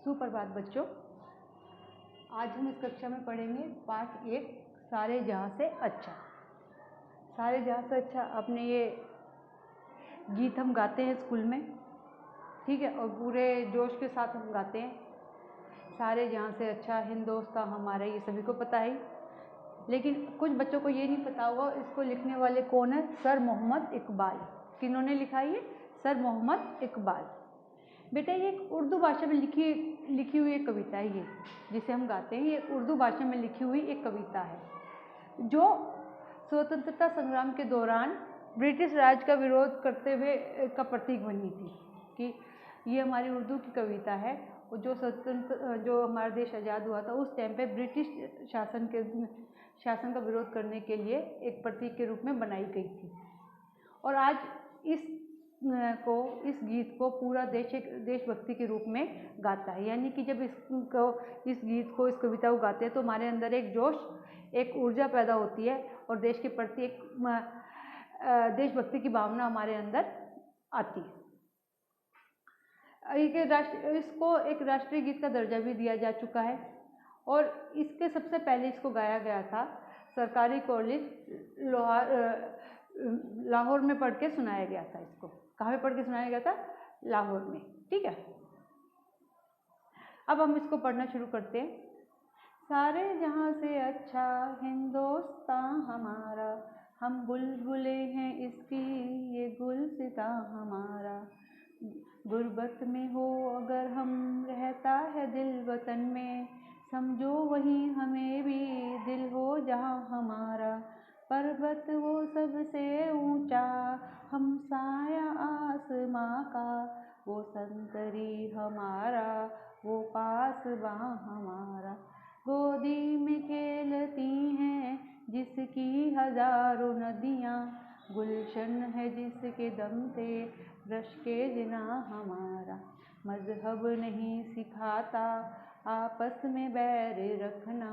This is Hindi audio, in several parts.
सुप्रभात बच्चों। आज हम इस कक्षा में पढ़ेंगे पाठ 1 सारे जहाँ से अच्छा। सारे जहाँ से अच्छा अपने ये गीत हम गाते हैं स्कूल में, ठीक है, और पूरे जोश के साथ हम गाते हैं। सारे जहाँ से अच्छा हिंदुस्तान हमारा, ये सभी को पता है, लेकिन कुछ बच्चों को ये नहीं पता होगा इसको लिखने वाले कौन है। सर मोहम्मद इकबाल। किन्होंने लिखा है ये? सर मोहम्मद इकबाल। बेटा ये एक उर्दू भाषा में लिखी हुई एक कविता है, ये जिसे हम गाते हैं, ये उर्दू भाषा में लिखी हुई एक कविता है जो स्वतंत्रता संग्राम के दौरान ब्रिटिश राज का विरोध करते हुए का प्रतीक बनी थी। कि ये हमारी उर्दू की कविता है और जो हमारा देश आज़ाद हुआ था उस टाइम पे ब्रिटिश शासन का विरोध करने के लिए एक प्रतीक के रूप में बनाई गई थी। और आज इस गीत को पूरा देश एक देशभक्ति के रूप में गाता है। यानी कि जब इस गीत को, इस कविता को गाते हैं तो हमारे अंदर एक जोश, एक ऊर्जा पैदा होती है और देश के प्रति एक देशभक्ति की भावना हमारे अंदर आती है। इसको एक राष्ट्रीय गीत का दर्जा भी दिया जा चुका है और इसके सबसे पहले इसको गाया गया था सरकारी कॉलेज लाहौर में पढ़ के सुनाया गया था। इसको कहाँ पे पढ़ के सुनाया गया था? लाहौर में, ठीक है। अब हम इसको पढ़ना शुरू करते हैं। सारे जहाँ से अच्छा हिंदुस्तान हमारा, हम बुलबुले हैं इसकी ये गुलसिता हमारा। गुर्बत में हो अगर हम, रहता है दिल वतन में, समझो वहीं हमें भी दिल हो जहाँ हमारा। पर्वत वो सबसे ऊंचा, हम साया आसमां का, वो संतरी हमारा, वो पासबां हमारा। गोदी में खेलती हैं जिसकी हजारों नदियाँ, गुलशन है जिसके दम से रश के जिना हमारा। मजहब नहीं सिखाता आपस में बैर रखना,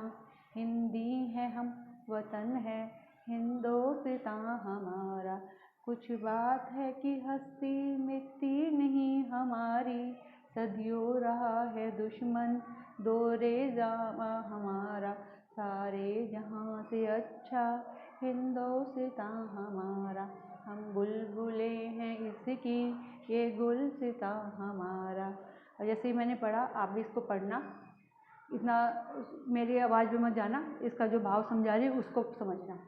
हिंदी है हम, वतन है हिंदुस्तान हमारा। कुछ बात है कि हस्ती मिटती नहीं हमारी, सदियों रहा है दुश्मन दौरे जामा हमारा। सारे जहाँ से अच्छा हिंदुस्तान हमारा, हम बुलबुले हैं इसकी ये गुलसितां हमारा। और जैसे ही मैंने पढ़ा आप भी इसको पढ़ना, इतना मेरी आवाज़ में मत जाना, इसका जो भाव समझा रही है उसको समझना।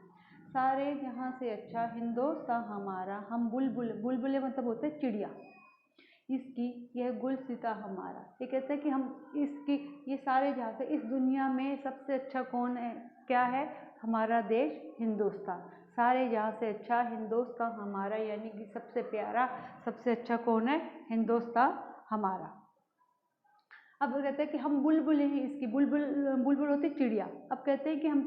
सारे जहाँ से अच्छा हिंदुस्तान हमारा, हम बुलबुले मतलब होते हैं चिड़िया, इसकी यह गुलसिता हमारा। ये कहते हैं कि हम इसकी, ये सारे जहाँ से, इस दुनिया में सबसे अच्छा कौन है, क्या है? हमारा देश हिंदुस्तान। सारे जहाँ से अच्छा हिंदुस्तान हमारा, यानी कि सबसे प्यारा, सबसे अच्छा कौन है? हिंदुस्तान हमारा। अब कहते हैं कि हम बुलबुल हैं इसकी, बुलबुल होती चिड़िया। अब कहते हैं कि हम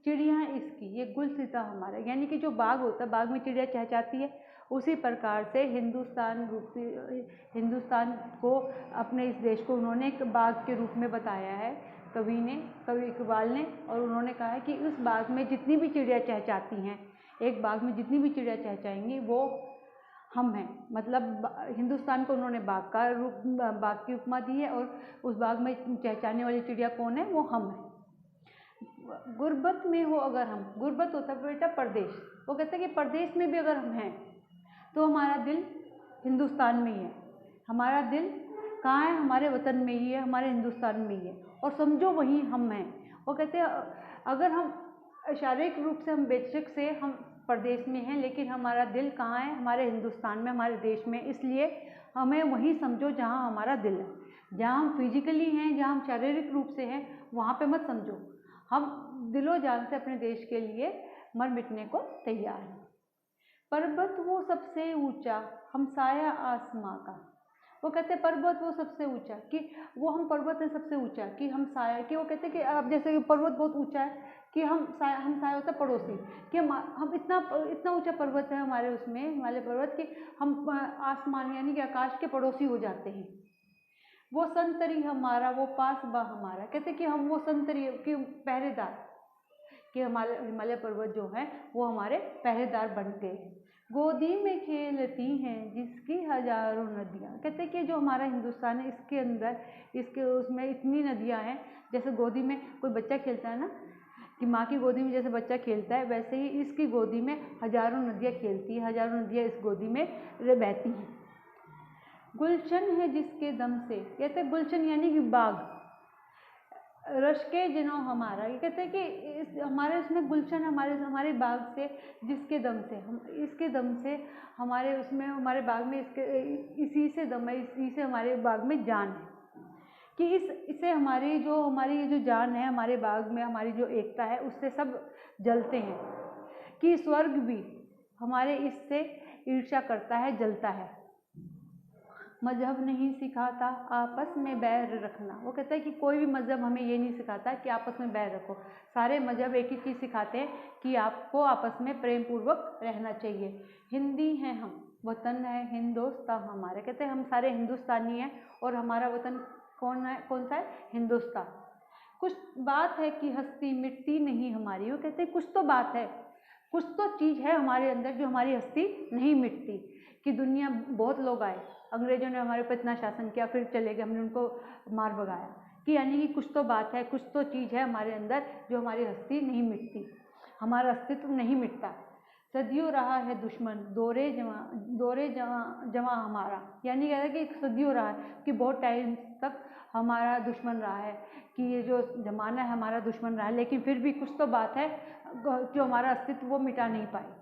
चिड़िया हैं इसकी ये गुलसिता हमारा, यानी कि जो बाग होता है, बाग में चिड़िया चहचहाती है, उसी प्रकार से हिंदुस्तान को, अपने इस देश को उन्होंने एक बाग के रूप में बताया है कवि इकबाल ने। और उन्होंने कहा है कि उस बाग में जितनी भी चिड़िया चहचहाती हैं, एक बाग में जितनी भी चिड़िया चहचहाएंगी वो हम हैं। मतलब हिंदुस्तान को उन्होंने बाग की उपमा दी है और उस बाग में चहचहाने वाली चिड़िया कौन है? वो हम हैं। गुर्बत में हो अगर हम, गुर्बत होता है बेटा परदेश। वो कहते हैं कि परदेश में भी अगर हम हैं तो हमारा दिल हिंदुस्तान में ही है। हमारा दिल कहाँ है? हमारे वतन में ही है, हमारे हिंदुस्तान में ही है, और समझो वहीं हम हैं। वो कहते हैं अगर हम शारीरिक रूप से, हम बेशक से हम प्रदेश में हैं, लेकिन हमारा दिल कहाँ है? हमारे हिंदुस्तान में, हमारे देश में। इसलिए हमें वहीं समझो जहाँ हमारा दिल है। जहाँ हम फिजिकली हैं, जहाँ हम शारीरिक रूप से हैं, वहाँ पे मत समझो। हम दिलो जान से अपने देश के लिए मर मिटने को तैयार हैं। पर्वत वो सबसे ऊंचा, हम साया आसमां का। वो कहते हैं पर्वत वो सबसे ऊंचा, कि वो हम पर्वत है सबसे ऊंचा, कि हम साया, कि वो कहते हैं कि अब जैसे पर्वत बहुत ऊंचा है, कि हम साया होता है पड़ोसी, कि हम इतना ऊंचा पर्वत है हमारे, उसमें हिमालय पर्वत, कि हम आसमान यानी कि आकाश के पड़ोसी हो जाते हैं। वो संतरी हमारा, वो पासबा हमारा। कहते कि हम वो संतरी कि पहरेदार, कि हमारे हिमालय पर्वत जो है वो हमारे पहरेदार बन गए हैं। गोदी में खेलती हैं जिसकी हजारों नदियाँ। कहते हैं कि जो हमारा हिंदुस्तान है इसके अंदर इसके उसमें इतनी नदियाँ हैं, जैसे गोदी में कोई बच्चा खेलता है ना, कि माँ की गोदी में जैसे बच्चा खेलता है, वैसे ही इसकी गोदी में हजारों नदियाँ खेलती हैं, हजारों नदियाँ इस गोदी में बहती हैं। गुलशन है जिसके दम से, कहते हैं गुलशन यानी कि बाग, रश के जिनो हमारा, ये कहते हैं कि हमारे उसमें गुलशन हमारे बाग से, जिसके दम से, हम इसके दम से हमारे उसमें हमारे बाग में इसी से दम है, इसी से हमारे बाग में जान है, कि इससे हमारी ये जो जान है, हमारे बाग में हमारी जो एकता है उससे सब जलते हैं, कि स्वर्ग भी हमारे इससे ईर्ष्या करता है, जलता है। मजहब नहीं सिखाता आपस में बैर रखना। वो कहता है कि कोई भी मजहब हमें ये नहीं सिखाता कि आपस में बैर रखो, सारे मजहब एक ही चीज़ सिखाते हैं कि आपको आपस में प्रेम पूर्वक रहना चाहिए। हिंदी हैं हम, वतन है हिंदुस्तान हमारे, कहते हैं हम सारे हिंदुस्तानी हैं और हमारा वतन कौन सा है? हिंदुस्तान। कुछ बात है कि हस्ती मिटती नहीं हमारी, वो कहते हैं कुछ तो बात है, कुछ तो चीज़ है हमारे अंदर जो हमारी हस्ती नहीं मिटती, कि दुनिया बहुत लोग आए, अंग्रेजों ने हमारे ऊपर इतना शासन किया, फिर चले गए, हमने उनको मार भगाया, कि यानी कि कुछ तो बात है, कुछ तो चीज़ है हमारे अंदर जो हमारी हस्ती नहीं मिटती, हमारा अस्तित्व नहीं मिटता। सदियों रहा है दुश्मन दौरे जवां हमारा, यानी कहता है कि सदियों रहा है, कि बहुत टाइम तक हमारा दुश्मन रहा है, कि ये जो ज़माना है हमारा दुश्मन रहा है, लेकिन फिर भी कुछ तो बात है जो हमारा अस्तित्व वो मिटा नहीं पाई।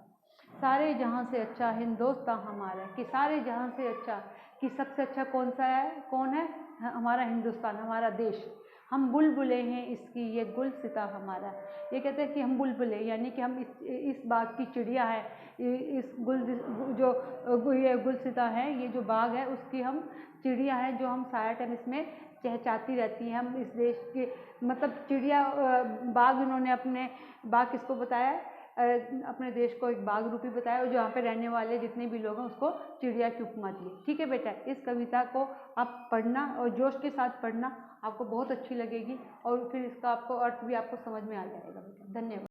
सारे जहां से अच्छा हिंदुस्तान हमारा, कि सारे जहां से अच्छा, कि सबसे अच्छा कौन है? हमारा हिंदुस्तान, हमारा देश। हम बुलबुले हैं इसकी ये गुलसिता हमारा, ये कहते हैं कि हम बुलबुले यानी कि हम इस बाग की चिड़िया है, इस ये गुलसिता है, ये जो बाग है उसकी हम चिड़िया है, जो हम सारा टाइम इसमें चहचहाती रहती हैं। हम इस देश के मतलब चिड़िया बाग, इन्होंने अपने बाग किसको बताया? अपने देश को एक बाग रूपी बताया, और जहाँ पे रहने वाले जितने भी लोग हैं उसको चिड़िया की उपमा दी। ठीक है बेटा, इस कविता को आप पढ़ना और जोश के साथ पढ़ना, आपको बहुत अच्छी लगेगी और फिर इसका आपको अर्थ भी आपको समझ में आ जाएगा बेटा। धन्यवाद।